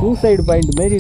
Suicide point மாதிரி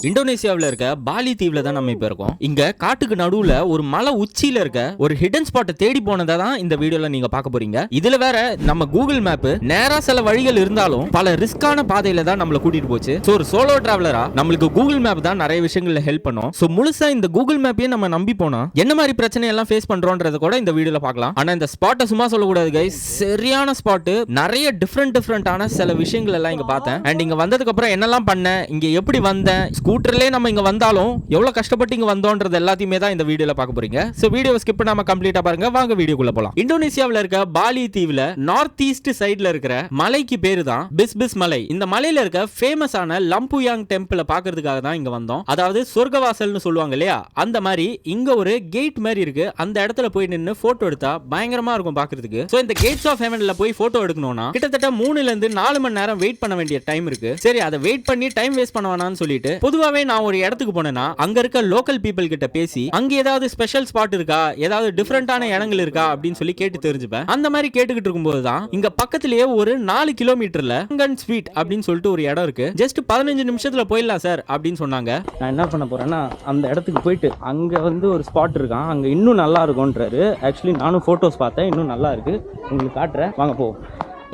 இந்தோனேசியாவில் இருக்க பாலி தீவுல தான் நம்ம இப்ப இருக்கோம். இங்க காட்டுக்கு நடுவுல ஒரு மலை உச்சியில இருக்க ஒரு ஹிடன் ஸ்பாட்டை தேடி போனதை தான் இந்த வீடியோல நீங்க பார்க்க போறீங்க. இதுல வேற நம்ம கூகுள் மேப் நேரா சில வழிகள் இருந்தாலும் பல ரிஸ்கான பாதையில தான் நம்மள கூட்டிட்டு போச்சு. சோ ஒரு சோலோ டிராவலரா நம்மளுக்கு கூகுள் மேப் தான் நிறைய விஷயங்கள்ல ஹெல்ப் பண்ணும். சோ முழுசா இந்த கூகுள் மேப்பையே நம்ம நம்பி போனா என்ன மாதிரி பிரச்சனை எல்லாம் ஃபேஸ் பண்றோம்ன்றத கூட இந்த வீடியோல பார்க்கலாம். ஆனா இந்த ஸ்பாட்டை சும்மா சொல்லக்கூடாது கைஸ், சரியான ஸ்பாட். நிறைய டிஃபரெண்டான சில விஷயங்கள் எல்லாம் இங்க பார்த்தேன். அண்ட் இங்க வந்ததுக்கு அப்புறம் என்னெல்லாம் பண்ணேன், இங்க எப்படி வந்தேன், ஸ்கூட்டர்லயே நம்ம இங்க வந்தாலும் எவ்வளவு கஷ்டப்பட்டு இங்க வந்தோன்றது எல்லாத்தையுமே தான் இந்த வீடியோல பார்க்க போறீங்க. சோ வீடியோவை ஸ்கிப் பண்ணாம கம்ப்ளீட்டா பாருங்க. வாங்க வீடியோக்குள்ள போலாம். இந்தோனேசியாவில் இருக்க பாலி தீவுல நார்த் ஈஸ்ட் சைடுல இருக்கிற மலைக்கு பேரு தான் பிஸ் மலை. இந்த மலையில இருக்க ஃபேமஸான லம்புயாங் டெம்பிளை பார்க்கிறதுக்காக தான் இங்க வந்தோம். அதாவது சொர்க்கவாசல்னு சொல்லுவாங்க இல்லையா, அந்த மாதிரி இங்க ஒரு கேட் மாதிரி இருக்கு. அந்த இடத்துல போய் நின்னு போட்டோ எடுத்தா பயங்கரமா இருக்கும் பாக்குறதுக்கு. சோ இந்த கேட்ஸ் ஆஃப் ஹெவன்ல போய் போட்டோ எடுக்கணும்னா கிட்டத்தட்ட 3 ல இருந்து 4 மணி நேரம் வெயிட் பண்ண வேண்டிய டைம் இருக்கு. சரி, அதை வெயிட் பண்ணி டைம் வேஸ்ட் பண்ண வேணாம்னு சொல்லிட்டு பொதுவாவே நான் ஒரு இடத்துக்கு போனேன்னா அங்க இருக்க லோக்கல் பீப்பிள் கிட்ட பேசி அங்க ஏதாவது ஸ்பெஷல் ஸ்பாட் இருக்கா, ஏதாவது டிஃபரெண்டான இடங்கள் இருக்கா அப்படின்னு சொல்லி கேட்டு தெரிஞ்சுப்பேன். அந்த மாதிரி கேட்டுக்கிட்டு இருக்கும்போது தான் இங்க பக்கத்திலேயே ஒரு 4 கிலோமீட்டர்ல லங்கன் ஸ்வீட் அப்படின்னு சொல்லிட்டு ஒரு இடம் இருக்கு. ஜஸ்ட் 15 நிமிஷத்துல போயிடலாம் சார் அப்படின்னு சொன்னாங்க. நான் என்ன பண்ண போறேன்னா அந்த இடத்துக்கு போயிட்டு அங்க ஒரு ஸ்பாட் இருக்கான், அங்க இன்னும் நல்லா இருக்கும்ன்றாரு. ஆக்சுவலி நானும் போட்டோஸ் பார்த்தேன், இன்னும் நல்லா இருக்கு, உங்களுக்கு காட்டுறேன், வாங்க போ.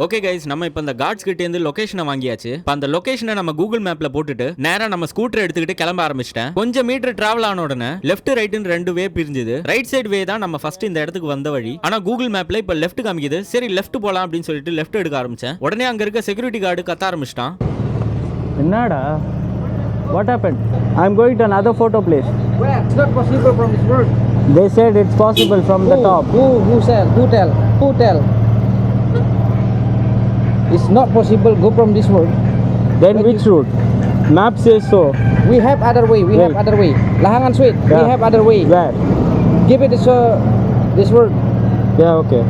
ஓகே கைஸ், நம்ம இப்போ இந்த கார்ட்ஸ் கிட்ட இருந்து லொகேஷனை வாங்கியாச்சு. இப்போ அந்த லொகேஷனை நம்ம கூகுள் மேப்ல போட்டுட்டு நேரா நம்ம ஸ்கூட்டர் எடுத்துக்கிட்டு கிளம்ப ஆரம்பிச்சிட்டேன். கொஞ்சம் மீட்டர் டிராவல் ஆன உடனே லெஃப்ட் ரைட்னு 2 வே பிரிஞ்சுது. ரைட் சைடு வே தான் நம்ம ஃபர்ஸ்ட் இந்த இடத்துக்கு வந்த வழி. ஆனா கூகுள் மேப்ல இப்போ லெஃப்ட் காமிக்குது. சரி லெஃப்ட் போலாம் அப்படின்னு சொல்லிட்டு லெஃப்ட் எடுக்க ஆரம்பிச்சேன். உடனே அங்க இருக்க செக்யூரிட்டி கார்டு கத்த ஆரம்பிச்சிட்டான். என்னடா, what happened? I'm going to another photo place. Where? It's not possible from this road. They said it's possible from the top. Who tell? It's not possible go from this road. Then which route? Map says so. We have other way. Have other way. Lahangan Sweet. Yeah. We have other way. Where? Give it this road. Yeah, okay.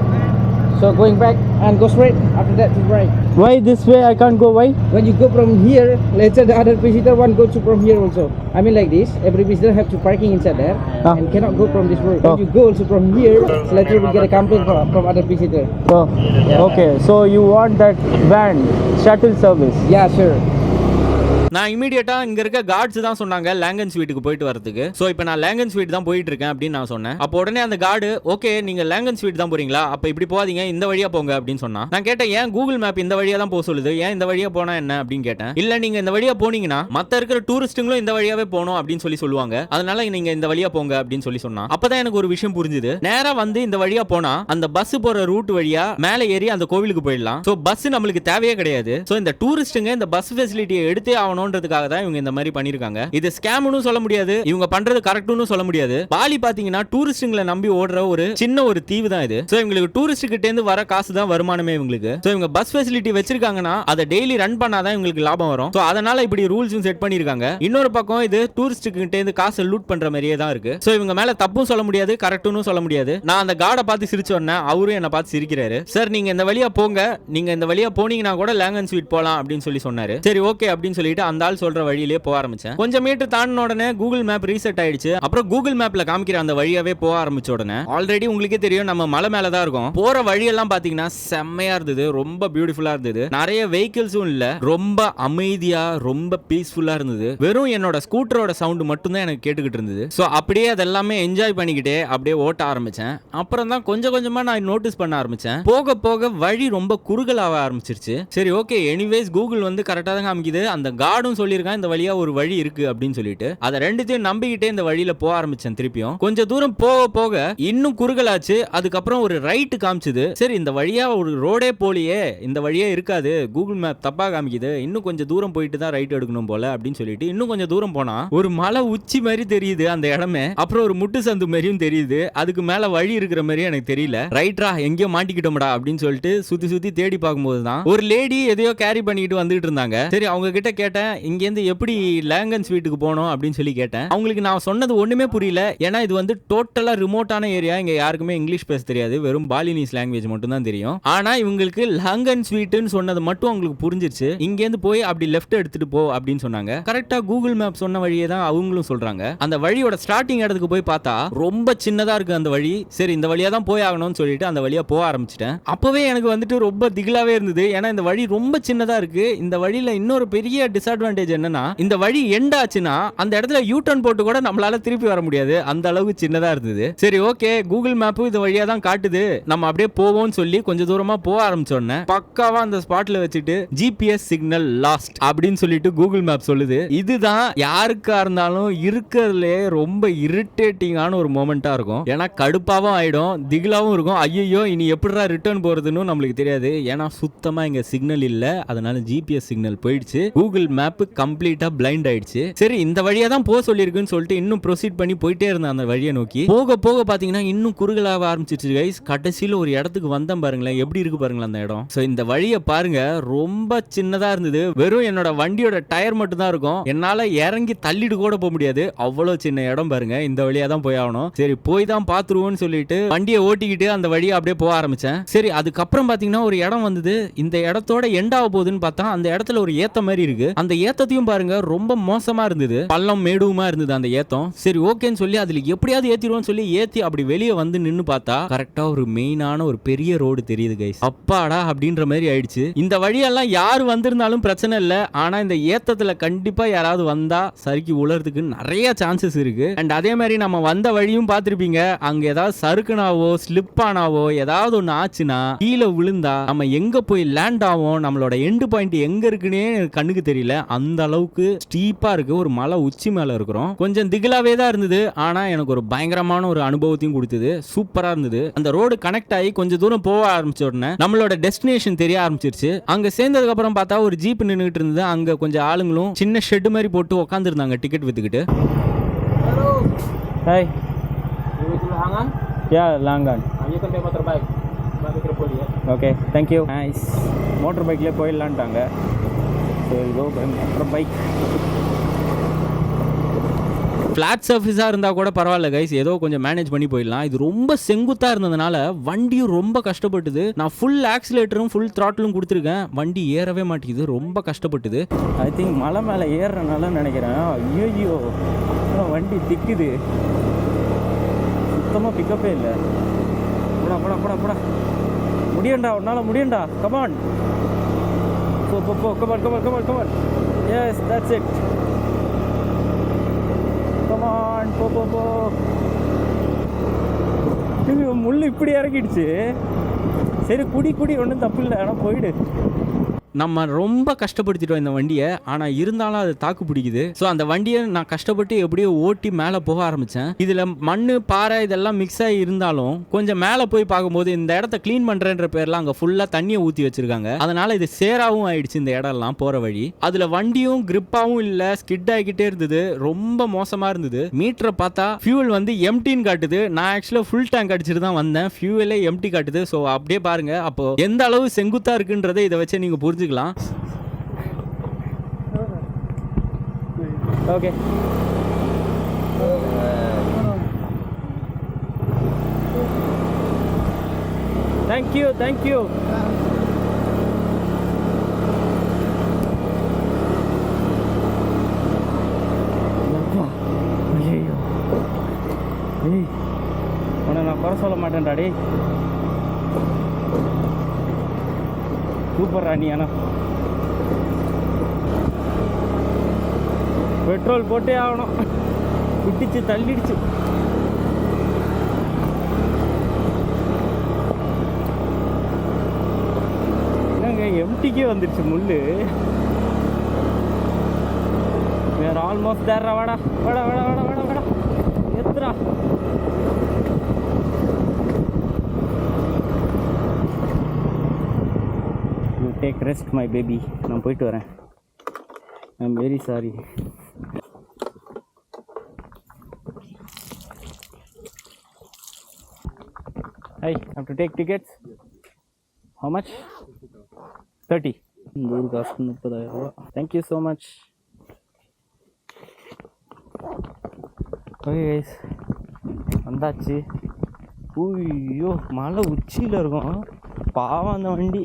So going back and go straight. After that to right. Why this way? I can't go. Why? When you go from here, later the other visitor one go to from here also. I mean like this. Every visitor have to parking inside there and cannot go from this road. When you go also from here, so later we get a complaint from other visitor. Oh, yeah. Okay. So you want that van shuttle service? Yeah, sure. நான் இமீடியட்டா இங்க இருக்க cards தான் சொன்னாங்க லேங்கன் ஸ்வீட்டுக்கு போயிட்டு வரதுக்கு. So இப்போ நான் லேங்கன் ஸ்வீட் தான் போயிட்டு இருக்கேன் அப்படின்னு நான் சொன்னேன். அப்போ உடனே அந்த கார்டு ஓகே நீங்க லேங்கன் ஸ்வீட் தான் போறீங்களா, அப்ப இப்படி போகாதீங்க, இந்த வழியா போங்க அப்படின்னு சொன்னா. நான் கேட்டேன் ஏன் கூகுள் மேப் இந்த வழியா தான் போக சொல்லுது, ஏன் இந்த வழியா போனா என்ன அப்படின்னு கேட்டேன். இல்ல நீங்க இந்த வழியா போனீங்கன்னா மத்த இருக்கிற டூரிஸ்ட்டுங்களும் இந்த வழியாவே போகணும் அப்படின்னு சொல்லுவாங்க, அதனால நீங்க இந்த வழியா போங்க அப்படின்னு சொன்னா. அப்பதான் எனக்கு ஒரு விஷயம் புரிஞ்சுது. நேரா வந்து இந்த வழியா போனா அந்த பஸ் போற ரூட் வழியா மேலே ஏறி அந்த கோவிலுக்கு போயிடலாம். சோ பஸ் நம்மளுக்கு தேவையே கிடையாது. சோ இந்த டூரிஸ்ட்டுங்க இந்த பஸ் ஃபெசிலிட்டியை எடுத்தே ஆகணும்ன்றதுக்காக தான் இவங்க இந்த மாதிரி பண்ணிருக்காங்க. இது ஸ்கேம்னு சொல்ல முடியாது, இவங்க பண்றது கரெக்ட்னு சொல்ல முடியாது. பாலி பாத்தீங்கன்னா டூரிஸ்டுங்களை நம்பி ஓடுற ஒரு சின்ன ஒரு தீவு தான் இது. சோ இவங்களுக்கு டூரிஸ்ட் கிட்ட இருந்து வர காசு தான் வருமானமே இவங்களுக்கு. சோ இவங்க பஸ் ஃபெசிலிட்டி வச்சிருக்காங்கன்னா அதை டெய்லி ரன் பண்ணாதான் இவங்களுக்கு லாபம் வரும். சோ அதனால இப்படி ரூல்ஸும் செட் பண்ணிருக்காங்க. இன்னொரு பக்கம் இது டூரிஸ்ட் கிட்ட இருந்து காசு லூட் பண்ற மாதிரியே தான் இருக்கு. சோ இவங்க மேல தப்பும் சொல்ல முடியாது, கரெக்ட்னு சொல்ல முடியாது. நான் அந்த கார்டை பார்த்து சிரிச்ச உடனே அவரும் என்ன பார்த்து சிரிக்கிறாரு. சார் நீங்க இந்த வழியா போங்க, நீங்க இந்த வழியா போனீங்கன்னா கூட லேங்கன் ஸ்வீட் போலாம் அப்படின்னு சொன்னாரு. சரி ஓகே அப்படின்னு சொல்லிட்டு அந்த ஆள் சொல்ற வழியிலே போக ஆரம்பிச்சேன். கொஞ்சம் மீட்டர் தாண்டின உடனே கூகுள் மேப் ரீசெட் ஆயிடுச்சு. அப்புறம் கூகுள் மேப்ல காமிக்கிற அந்த வழியாவே போக ஆரம்பிச்ச உடனே ஆல்ரெடி உங்களுக்கே தெரியும் நம்ம மலை மேல தான் இருக்கோம். போற வழியெல்லாம் பாத்தீங்கன்னா செம்மையா இருந்தது, ரொம்ப பியூட்டிஃபுல்லா இருந்தது. நிறைய வெஹிக்கிள்ஸும் இல்ல, ரொம்ப அமைதியா ரொம்ப பீஸ்ஃபுல்லா இருந்தது. வெறும் என்னோட ஸ்கூட்டரோட சவுண்ட் மட்டும் தான் எனக்கு கேட்டுக்கிட்டு இருந்தது. சோ அப்படியே அதெல்லாமே என்ஜாய் பண்ணிக்கிட்டே அப்படியே ஓட்ட ஆரம்பிச்சேன். அப்புறம் தான் கொஞ்சம் கொஞ்சமா நான் நோட்டீஸ் பண்ண ஆரம்பிச்சேன், போக போக வழி ரொம்ப குறுகலாக ஆரம்பிச்சிருச்சு. சரி ஓகே எனிவேஸ் கூகுள் வந்து கரெக்டா தான் காமிக்குது. அந்த கார்டும் சொல்லியிருக்கான் இந்த வழியா ஒரு வழி இருக்கு அப்படின்னு சொல்லிட்டு அதை ரெண்டுத்தையும் நம்பிக்கிட்டே இந்த வழியில போக ஆரம்பிச்சேன். திருப்பியும் கொஞ்சம் தூரம் போக போக இன்னும் குறுகலாச்சு. அதுக்கப்புறம் ஒரு ரைட் காமிச்சது. சரி இந்த வழியா ஒரு ரோடே போலியே, இந்த வழியே இருக்காது, கூகுள் மேப் தப்பா காமிக்குது, இன்னும் கொஞ்சம் தூரம் போயிட்டு தான் ரைட் எடுக்கணும் போல அப்படின்னு சொல்லிட்டு இன்னும் கொஞ்சம் தூரம் போனா ஒரு மலை உச்சி மாதிரி தெரியுது அந்த இடமே. அப்புறம் ஒரு முட்டு சந்து மாதிரியும் தெரியுது. அதுக்கு மேல வழி இருக்கிற மாதிரி எனக்கு தெரியல. ரைட்ரா எங்கேயோ மாட்டிக்கிட்டோம்டா அப்படின்னு சொல்லிட்டு சுத்தி சுத்தி தேடி பார்க்கும்போது தான் ஒரு லேடி எதையோ கேரி பண்ணிட்டு வந்துட்டு இருந்தாங்க. சரி அவங்க கிட்ட கேட்டேன் இங்க இருந்து எப்படி லேங்கன் ஸ்வீட்டுக்கு போனோம் அப்படின்னு சொல்லி கேட்டேன். அவங்களுக்கு நான் சொன்னது ஒண்ணுமே புரியல. ஏன்னா இது வந்து டோட்டலா ரிமோட்டான ஏரியா, இங்க யாருக்குமே இங்கிலீஷ் பேச தெரியாது, வெறும் பாலினீஸ் லாங்குவேஜ் மட்டும் தான் தெரியும். ஆனா இவங்களுக்கு லேங்கன் ஸ்வீட்னு சொன்னது மட்டும் அவங்களுக்கு புரிஞ்சிருச்சு. இங்க இருந்து போய் அப்படி லெஃப்ட் எடுத்துட்டு போ அப்படின்னு சொன்னாங்க. கரெக்டா கூகுள் மேப் சொன்ன வழியே தான் அவங்களும் சொல்றாங்க. அந்த வழியோட ஸ்டார்டிங் இடத்துக்கு போய் பார்த்தா ரொம்ப சின்னதா இருக்கு அந்த வழி. சரி இந்த வழியா தான் போய் ஆகணும்னு சொல்லிட்டு அந்த வழியா போக ஆரம்பிச்சிட்டேன். அப்பவே எனக்கு வந்துட்டு ரொம்ப திகிலாவே இருந்தது. ஏன்னா இந்த வழி ரொம்ப சின்னதா இருக்கு. இந்த வழியில இன்னொரு பெரிய டிஸ்அட்வான்டேஜ் டிஸ்அட்வான்டேஜ் என்னன்னா இந்த வழி எண்ட் ஆச்சுன்னா அந்த இடத்துல யூ டர்ன் போட்டு கூட நம்மளால திருப்பி வர முடியாது, அந்த அளவுக்கு சின்னதா இருந்தது. சரி ஓகே, கூகுள் மேப்பும் இந்த வழியா தான் காட்டுது, நம்ம அப்படியே போவோம்னு சொல்லி கொஞ்சம் தூரமா போக ஆரம்பிச்சோன்னே பக்காவா அந்த ஸ்பாட்ல வச்சுட்டு ஜிபிஎஸ் சிக்னல் லாஸ்ட் அப்படின்னு சொல்லிட்டு கூகுள் மேப் சொல்லுது. இதுதான் யாருக்கா இருந்தாலும் இருக்கிறதுலே ரொம்ப இரிட்டேட்டிங்கான ஒரு மொமெண்டா இருக்கும். ஏன்னா கடுப்பாவும் ஆயிடும், திகிலாவும் இருக்கும். ஐயோ இனி எப்படிடா ரிட்டர்ன் போறதுன்னு நம்மளுக்கு தெரியாது. ஏன்னா சுத்தமா இங்க சிக்னல் இல்ல, அதனால ஜிபிஎஸ் சிக்னல் போயிடுச்சு. கூகுள் மேப் கம்ப்ளீட்டா பிளைண்ட் ஆயிடுச்சு. சரி இந்த வழியா தான் போக சொல்லிருக்குன்னு சொல்லிட்டு இன்னும் ப்ரொசீட் பண்ணி போயிட்டே இருந்தேன் அந்த வழியை நோக்கி. போக போக பாத்தீங்கன்னா இன்னும் குறுகலாக ஆரம்பிச்சிருச்சு கைஸ். கடைசியில ஒரு இடத்துக்கு வந்தேன் பாருங்களேன், எப்படி இருக்கு பாருங்களேன் அந்த இடம். சோ இந்த வழியை பாருங்க, ரொம்ப சின்னதா இருந்தது. வெறும் என்னோட வண்டியோட டயர் மட்டும் தான் இருக்கும், என்னால இறங்கி தள்ளிட்டு கூட போக முடியாது, அவ்வளவு சின்ன இடம் பாருங்க. இந்த வழியா தான் போய் ஆகணும். சரி போய் தான் பாத்துருவோம்னு சொல்லிட்டு வண்டியை ஓட்டிக்கிட்டு அந்த வழியை அப்படியே போக ஆரம்பிச்சேன். சரி அதுக்கப்புறம் பாத்தீங்கன்னா ஒரு இடம் வந்தது. இந்த இடத்தோட எண்ட் ஆக போகுதுன்னு பார்த்தா அந்த இடத்துல ஒரு ஏத்த மாதிரி இருக்கு. அந்த ஏத்தத்தையும் பாருங்க ரொம்ப மோசமா இருந்தது, பள்ளம் மேடுமா இருந்தது அந்த ஏத்தம். சரி ஓகேன்னு சொல்லி அதுல எப்படியாவது ஏத்திடுவோம்னு சொல்லி ஏத்தி அப்படி வெளியே வந்து நின்னு பார்த்தா கரெக்டா ஒரு மெயினான ஒரு பெரிய ரோடு தெரியுது கைஸ். அப்பாடா அப்படின்ற மாதிரி ஆயிடுச்சு. இந்த வழியெல்லாம் யாரு வந்திருந்தாலும் பிரச்சனை இல்ல, ஆனா இந்த ஏத்தத்துல கண்டிப்பா யாராவது வந்தா சறுக்கி உலறதுக்கு நிறைய சான்சஸ் இருக்கு. அண்ட் அதே மாதிரி நம்ம வந்த வழியும் பார்த்திருப்பீங்க, அங்க ஏதாவது சறுக்குனாவோ ஸ்லிப் ஆனாவோ ஏதாவது ஒண்ணு ஆச்சுன்னா கீழே விழுந்தா நம்ம எங்க போய் லேண்ட் ஆகும், நம்மளோட எண்டு பாயிண்ட் எங்க இருக்குன்னே கண்ணுக்கு தெரியல, அந்த அளவுக்கு ஸ்டீப்பா இருக்கு. ஒரு மலை உச்சி மேல இருக்கிறோம். கொஞ்சம் திகிலாவே தான் இருந்தது, ஆனா எனக்கு ஒரு பயங்கரமான ஒரு அனுபவத்தையும் கொடுத்தது. சூப்பரா இருந்தது. அந்த ரோடு கனெக்ட் ஆகி கொஞ்சம் தூரம் போக ஆரம்பிச்ச உடனே நம்மளோட டெஸ்டினேஷன் தெரிய ஆரம்பிச்சிருச்சு. அங்க சேர்ந்ததுக்கு அப்புறம் பார்த்தா ஒரு ஜீப் நின்னுட்டு இருந்தது. அங்க கொஞ்சம் ஆளுங்களும் சின்ன ஷெட் மாதிரி போட்டு உட்கார்ந்து இருந்தாங்க டிக்கெட் வித்துக்கிட்டு. Hi. Langan? Yeah, Langan. You can pay motorbike. Okay thank you. Nice. மோட்டர் பைக்லேயே போயிடலான்ட்டாங்க. So go by motorbike. Flat சர்ஃபேஸாக இருந்தால் கூட பரவாயில்ல கைஸ், ஏதோ கொஞ்சம் மேனேஜ் பண்ணி போயிடலாம். இது ரொம்ப செங்குத்தாக இருந்ததுனால வண்டியும் ரொம்ப கஷ்டப்பட்டுது. நான் ஃபுல் ஆக்சிலேட்டரும் ஃபுல் த்ராட்டிலும் கொடுத்துருக்கேன், வண்டி ஏறவே மாட்டேங்குது, ரொம்ப கஷ்டப்பட்டுது. ஐ திங்க் மலை மேலே ஏறுறனால நினைக்கிறேன். ஐயோ வண்டி திக்குது, சுத்தமாக பிக்கப்பே இல்லை. போடா போடா போடா போடா, முடியண்டா உன்னால் முடியண்டா. கமான் போ போ போ, come on come on come on come on. Yes that's it, come on போ போ போ. முள் இப்படி இறக்கிடுச்சு. சரி குடி குடி, ஒன்றும் தப்பு இல்லை, ஆனால் போயிடு. நம்ம ரொம்ப கஷ்டப்படுத்திட்டோம் இந்த வண்டியை, ஆனால் இருந்தாலும் அது தாக்கு பிடிக்குது. ஸோ அந்த வண்டியை நான் கஷ்டப்பட்டு எப்படியோ ஓட்டி மேலே போக ஆரம்பித்தேன். இதில் மண் பாறை இதெல்லாம் மிக்ஸ் ஆகி இருந்தாலும் கொஞ்சம் மேலே போய் பார்க்கும்போது இந்த இடத்த க்ளீன் பண்ணுறன்ற பேரில் அங்கே ஃபுல்லாக தண்ணியை ஊற்றி வச்சுருக்காங்க. அதனால் இது சேராகவும் ஆயிடுச்சு இந்த இடம்லாம் போகிற வழி. அதில் வண்டியும் கிரிப்பாகவும் இல்லை, ஸ்கிட் ஆகிக்கிட்டே இருந்தது, ரொம்ப மோசமாக இருந்தது. மீட்டரை பார்த்தா ஃபியூல் வந்து எம்டின்னு காட்டுது. நான் ஆக்சுவலாக ஃபுல் டேங்க் அடிச்சுட்டு தான் வந்தேன், ஃபியூவலே எம்டி காட்டுது. ஸோ அப்படியே பாருங்கள், அப்போ எந்த அளவு செங்குத்தாக இருக்குன்றதை இதை வச்சு நீங்கள் புரிஞ்சு. Okay thank you thank you. ஐயோ ஏய், உன்னை நான் குறை சொல்ல மாட்டேன்டாடி. சூப்பர் ராணி. ஆனால் பெட்ரோல் போட்டே ஆகணும், விட்டுச்சு தள்ளிடுச்சு. என்னங்க எம்டிக்கே வந்துடுச்சு முள்ளு. வேற ஆல்மோஸ்ட் தேர்றா. வாடா வாடா வாடா வாடா வாடா வாடா, எத்துறா. டேக் ரெஸ்ட் மை பேபி, நான் போயிட்டு வரேன். I am very sorry. I have to take tickets. How much? 30. இந்த ஊர் காசு 30,000 ரூபா. Thank you so much. Okay guys, வந்தாச்சு. ஐயோ மலை உச்சியில் இருக்கும், பாவம் அந்த வண்டி.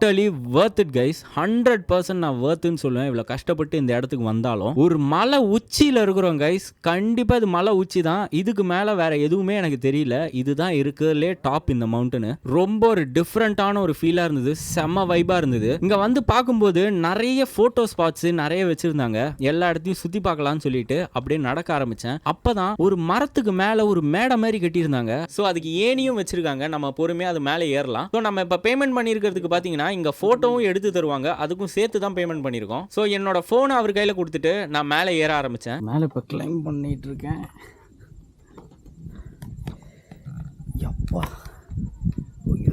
Totally worth it guys. 100% நான் வர்த்துன்னு சொல்லுவேன். இவ்வளோ கஷ்டப்பட்டு இந்த இடத்துக்கு வந்தாலும் ஒரு மலை உச்சியில் இருக்கிறோம் கைஸ். கண்டிப்பாக இது மலை உச்சி தான். இதுக்கு மேலே வேற எதுவுமே எனக்கு தெரியல. இதுதான் இருக்குலே டாப் இந்த மவுண்டனு. ரொம்ப ஒரு டிஃப்ரெண்ட்டான ஒரு ஃபீலாக இருந்தது. செம்ம வைபாக இருந்தது. இங்கே வந்து பார்க்கும்போது நிறைய ஃபோட்டோ ஸ்பாட்ஸ் நிறைய வச்சுருந்தாங்க. எல்லா இடத்தையும் சுற்றி பார்க்கலாம்னு சொல்லிட்டு அப்படியே நடக்க ஆரம்பித்தேன். அப்போ தான் ஒரு மரத்துக்கு மேலே ஒரு மேடை மாதிரி கட்டியிருந்தாங்க. ஸோ அதுக்கு ஏனியும் வச்சுருக்காங்க. நம்ம பொறுமையாக அது மேலே ஏறலாம். ஸோ நம்ம இப்போ பேமெண்ட் பண்ணியிருக்கிறதுக்கு பார்த்தீங்கன்னா இங்கே ஃபோட்டோவும் எடுத்து தருவாங்க. அதுக்கும் சேர்த்து தான் பேமெண்ட் பண்ணியிருக்கோம். ஸோ என்னோட ஃபோனை அவர் கையில் கொடுத்துட்டு நான் மேலே ஏற ஆரம்பித்தேன். மேலே இப்போ கிளைம் பண்ணிட்டு இருக்கேன். எப்பா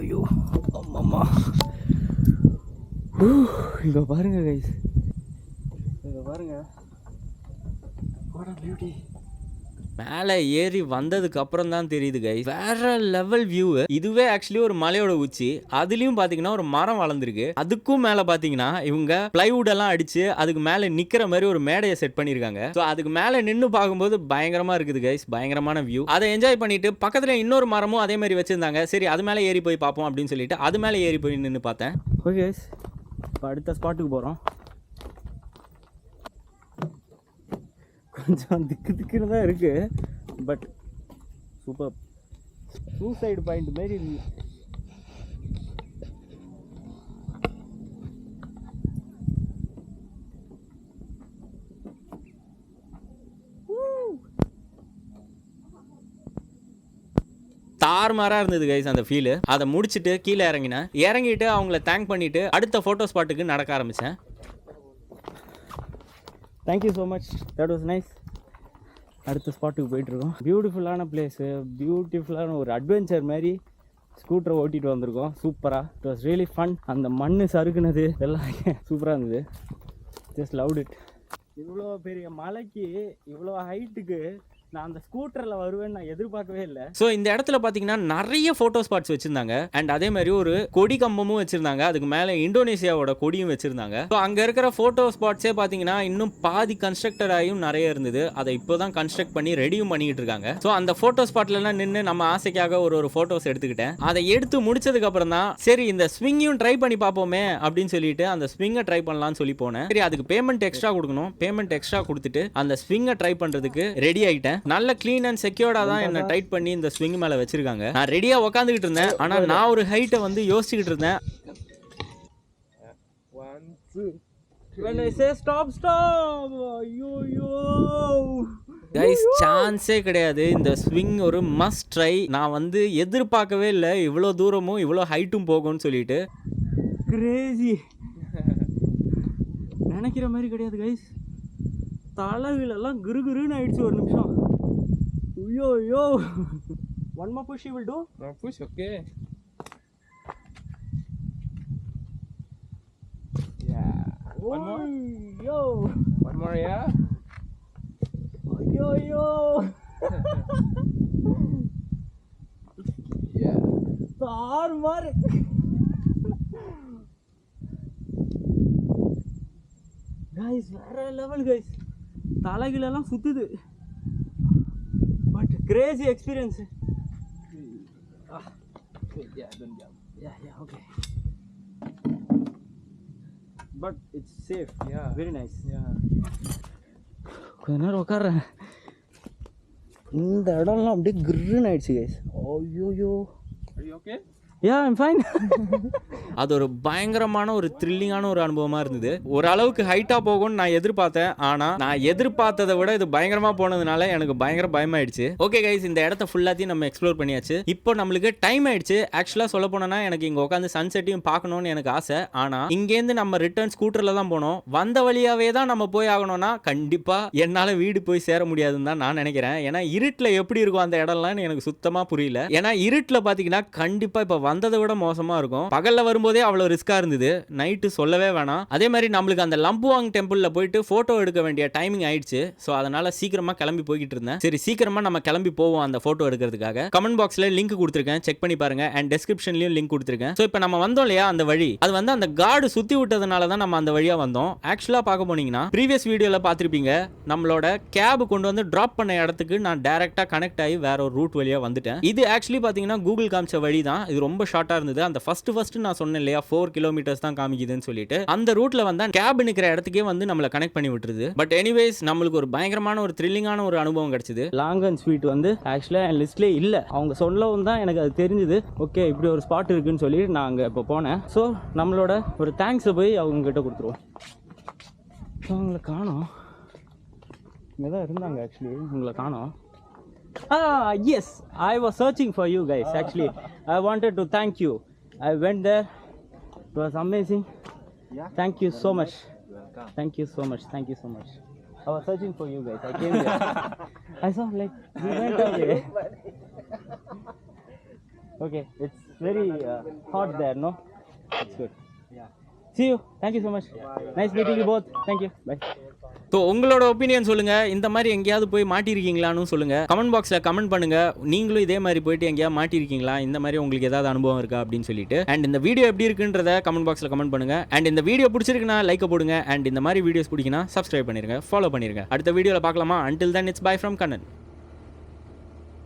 ஐயோ அம்மா. இங்கே பாருங்க கைஸ், இங்கே பாருங்க. What a beauty. மேலே ஏறி வந்ததுக்கு அப்புறம் தான் தெரியுது கைஸ், வேற லெவல் வியூ. இதுவே ஆக்சுவலி ஒரு மலையோட உச்சி. அதுலயும் பாத்தீங்கன்னா ஒரு மரம் வளர்ந்துருக்கு. அதுக்கும் மேல பாத்தீங்கன்னா இவங்க பிளைவுட் எல்லாம் அடிச்சு அதுக்கு மேல நிக்கிற மாதிரி ஒரு மேடையை செட் பண்ணிருக்காங்க. ஸோ அதுக்கு மேல நின்று பார்க்கும்போது பயங்கரமா இருக்குது கைஸ், பயங்கரமான வியூ. அதை என்ஜாய் பண்ணிட்டு பக்கத்துல இன்னொரு மரமும் அதே மாதிரி வச்சிருந்தாங்க. சரி அது மேலே ஏறி போய் பார்ப்போம் அப்படின்னு சொல்லிட்டு அது மேலே ஏறி போய் நின்று பார்த்தேன். ஓகே கைஸ், இப்போ அடுத்த ஸ்பாட்டுக்கு போகிறோம். கொஞ்சம் திக்குன்னு தான் இருக்கு, பட் சூப்பர். சூசைடு பாயிண்ட் மாரி இருக்கு. தாறுமாறாக இருந்தது கைஸ் அந்த ஃபீலு. அதை முடிச்சுட்டு கீழே இறங்கிட்டு அவங்கள தேங்க் பண்ணிட்டு அடுத்த ஃபோட்டோ ஸ்பாட்டுக்கு நடக்க ஆரம்பித்தேன். Thank you so much, that was nice. அடுத்த ஸ்பாட்டுக்கு போயிட்டுருக்கோம். பியூட்டிஃபுல்லான பிளேஸு, பியூட்டிஃபுல்லான ஒரு அட்வென்ச்சர் மாதிரி ஸ்கூட்டரை ஓட்டிகிட்டு வந்திருக்கோம். சூப்பராக, இட் வாஸ் ரியலி ஃபன். அந்த மண் சறுக்குனது எல்லாம் சூப்பராக இருந்தது. Just loved it. இவ்வளோ பெரிய மலைக்கு இவ்வளோ ஹைட்டுக்கு நான் அந்த ஸ்கூட்டரில் வருவேன்னு நான் எதிர்பார்க்கவே இல்லை. ஸோ இந்த இடத்துல பார்த்தீங்கன்னா நிறைய ஃபோட்டோ ஸ்பாட்ஸ் வச்சுருந்தாங்க. அண்ட் அதே மாதிரி ஒரு கொடி கம்பமும் வச்சுருந்தாங்க. அதுக்கு மேலே இந்தோனேஷியாவோட கொடியும் வச்சுருந்தாங்க. ஸோ அங்கே இருக்கிற ஃபோட்டோ ஸ்பாட்ஸே பார்த்தீங்கன்னா இன்னும் பாதி கன்ஸ்ட்ரக்டர் ஆகியும் நிறைய இருந்தது. அதை இப்போ தான் கன்ஸ்ட்ரக்ட் பண்ணி ரெடியும் பண்ணிக்கிட்டு இருக்காங்க. ஸோ அந்த ஃபோட்டோ ஸ்பாட்லலாம் நின்று நம்ம ஆசைக்காக ஒரு ஃபோட்டோஸ் எடுத்துக்கிட்டேன். அதை எடுத்து முடிச்சதுக்கப்புறம் தான் சரி இந்த ஸ்விங்கையும் ட்ரை பண்ணி பார்ப்போமே அப்படின்னு சொல்லிட்டு அந்த ஸ்விங்கை ட்ரை பண்ணலாம்னு சொல்லி போனேன். சரி அதுக்கு பேமெண்ட் எக்ஸ்ட்ரா கொடுக்கணும். பேமெண்ட் எக்ஸ்ட்ரா கொடுத்துட்டு அந்த ஸ்விங்கை ட்ரை பண்ணுறதுக்கு ரெடி ஆகிட்டேன். நல்ல க்ளீன் அண்ட் செக்யூர்டா தான் என்ன டைட் பண்ணி இந்த ஸ்விங் மேல வச்சிருக்காங்க. நான் ரெடியா உட்காந்துக்கிட்டு இருந்தேன். ஆனா நான் ஒரு ஹைட்டை வந்து யோசிச்சுக்கிட்டு இருந்தேன். When I say stop. ஐயோ கைஸ், சான்ஸே கிடையாது. இந்த ஸ்விங் ஒரு மஸ்ட் ட்ரை. நான் வந்து எதிர்பார்க்கவே இல்லை இவ்வளோ தூரமும் இவ்வளோ ஹைட்டும் போகும்னு சொல்லிட்டு. கிரேசி. நினைக்கிற மாதிரி கிடையாது கைஸ். தலைவிலெல்லாம் குருன்னு ஆயிடுச்சு ஒரு நிமிஷம். ஐயோ. One more push you will do? No push, okay. Yeah. One more? Yo. One more, yeah. Yo. Yeah. தாறுமாற. கைஸ் வேற லெவல் கைஸ். தலைகளெல்லாம் சுத்துது. But crazy experience. Yeah, don't jump. Yeah, okay. But it's safe. Yeah. Very nice. Yeah. கொஞ்ச நேரம் உட்கார்றேன். இந்த இடம்லாம் அப்படியே கிருன்னு ஆயிடுச்சு கைஸ். ஐயோ. Are you okay? Yeah, I'm fine. அது ஒரு பயங்கரமான ஒரு த்ரில்லிங்கான ஒரு அனுபவமா இருந்தது. ஓரளவுக்கு ஹைட்டா போகும்னு நான் எதிர்பார்த்தேன். ஆனா நான் எதிர்பார்த்ததை விட இது பயங்கரமா போனதுனால எனக்கு பயங்கர பயமாயிடுச்சு. ஓகே கைஸ், இந்த இடத்த ஃபுல்லாத்தையும் நம்ம எக்ஸ்ப்ளோர் பண்ணியாச்சு. இப்போ நம்மளுக்கு டைம் ஆயிடுச்சு. ஆக்சுவலா சொல்ல போனோம்னா எனக்கு இங்க உட்காந்து சன்செட்டையும் பார்க்கணும்னு எனக்கு ஆசை. ஆனா இங்கேருந்து நம்ம ரிட்டர்ன் ஸ்கூட்டர்ல தான் போனோம். வந்த வழியாவே தான் நம்ம போய் ஆகணும்னா கண்டிப்பா என்னால வீடு போய் சேர முடியாதுன்னு தான் நான் நினைக்கிறேன். ஏன்னா இருட்டில் எப்படி இருக்கும் அந்த இடம்லாம் எனக்கு சுத்தமா புரியல. ஏன்னா இருட்டில் பாத்தீங்கன்னா கண்டிப்பா இப்ப வந்ததை விட மோசமா இருக்கும். பகல்ல வரும்போதே அவ்வளவு ரிஸ்கா இருந்தது. நைட்டு சொல்லவே வேணாம். அதே மாதிரி நம்மளுக்கு அந்த லம்புவாங் டெம்பிள்ல போயிட்டு போட்டோ எடுக்க வேண்டிய டைமிங் ஆயிடுச்சு. ஸோ அதனால சீக்கிரமா கிளம்பி போய்கிட்டு இருந்தேன். சரி சீக்கிரமா நம்ம கிளம்பி போவோம் அந்த போட்டோ எடுக்கிறதுக்காக. கமெண்ட் பாக்ஸ்ல லிங்க் கொடுத்துருக்கேன், செக் பண்ணி பாருங்க. அண்ட் டிஸ்கிரிப்ஷன்லயும் லிங்க் கொடுத்துருக்கேன். ஸோ இப்போ நம்ம வந்தோம் இல்லையா அந்த வழி, அது வந்து அந்த கார்டு சுத்தி விட்டதுனால தான் நம்ம அந்த வழியா வந்தோம். ஆக்சுவலா பார்க்க போனீங்கன்னா ப்ரீவியஸ் வீடியோல பார்த்திருப்பீங்க, நம்மளோட கேப் கொண்டு வந்து டிராப் பண்ண இடத்துக்கு நான் டைரக்டா கனெக்ட் ஆகி வேற ஒரு ரூட் வழியா வந்துட்டேன். இது ஆக்சுவலி பாத்தீங்கன்னா கூகுள் காமிச்ச வழி தான். இது ரொம்ப ரொம்ப ஷார்ட்டாக இருந்தது. அந்த ஃபர்ஸ்ட் நான் சொன்னேன் இல்லையா 4 கிலோமீட்டர்ஸ் தான் காமிக்குதுன்னு சொல்லிட்டு, அந்த ரூட்ல வந்தா கேப் நிற்கிற இடத்துக்கே வந்து நம்மளை கனெக்ட் பண்ணி விட்டுருது. பட் எனிவேஸ் நம்மளுக்கு ஒரு பயங்கரமான ஒரு த்ரில்லிங்கான ஒரு அனுபவம் கிடைச்சது. லாங் அண்ட் ஸ்வீட் வந்து ஆக்சுவலாக என் லிஸ்ட்லேயே இல்லை. அவங்க சொல்லவும் தான் எனக்கு அது தெரிஞ்சுது. ஓகே இப்படி ஒரு ஸ்பாட் இருக்குன்னு சொல்லி நான் அங்கே இப்போ போனேன். ஸோ நம்மளோட ஒரு தேங்க்ஸை போய் அவங்ககிட்ட கொடுத்துருவோம். ஸோ அவங்கள காணோம், இங்கே தான் இருந்தாங்க. ஆக்சுவலி உங்களை காணோம். Yes, I was searching for you guys. Actually, I wanted to thank you. I went there. It was amazing. Thank you so much. Thank you so much. Thank you so much. I was searching for you guys. I came there. I saw like you went away. Okay, it's very hot there, no? It's good. Yeah. See you. Thank you so much. Nice meeting you both. Thank you. Bye. So உங்களோட opinion சொல்லுங்கள். இந்த மாதிரி எங்கேயாவது போய் மாட்டிருக்கீங்களான்னு சொல்லுங்கள். Comment பாக்ஸில் comment பண்ணுங்கள். நீங்களும் இதே மாதிரி போயிட்டு எங்கேயாவது மாட்டிருக்கீங்களா, இந்த மாதிரி உங்களுக்கு ஏதாவது அனுபவம் இருக்கா அப்படின்னு சொல்லிட்டு. அண்ட் இந்த வீடியோ எப்படி இருக்குன்றத கமெண்ட் பாக்ஸில் கமெண்ட் பண்ணுங்கள். அண்ட் இந்த வீடியோ பிடிச்சிருக்குன்னா லைக் போடுங்க. அண்ட் இந்த மாதிரி வீடியோஸ் பிடிக்குன்னா சப்ஸ்கிரைப் பண்ணிருங்க, ஃபாலோ பண்ணிருங்க. அடுத்த வீடியோவில் பார்க்கலாமா? Until then, it's bye from Kannan.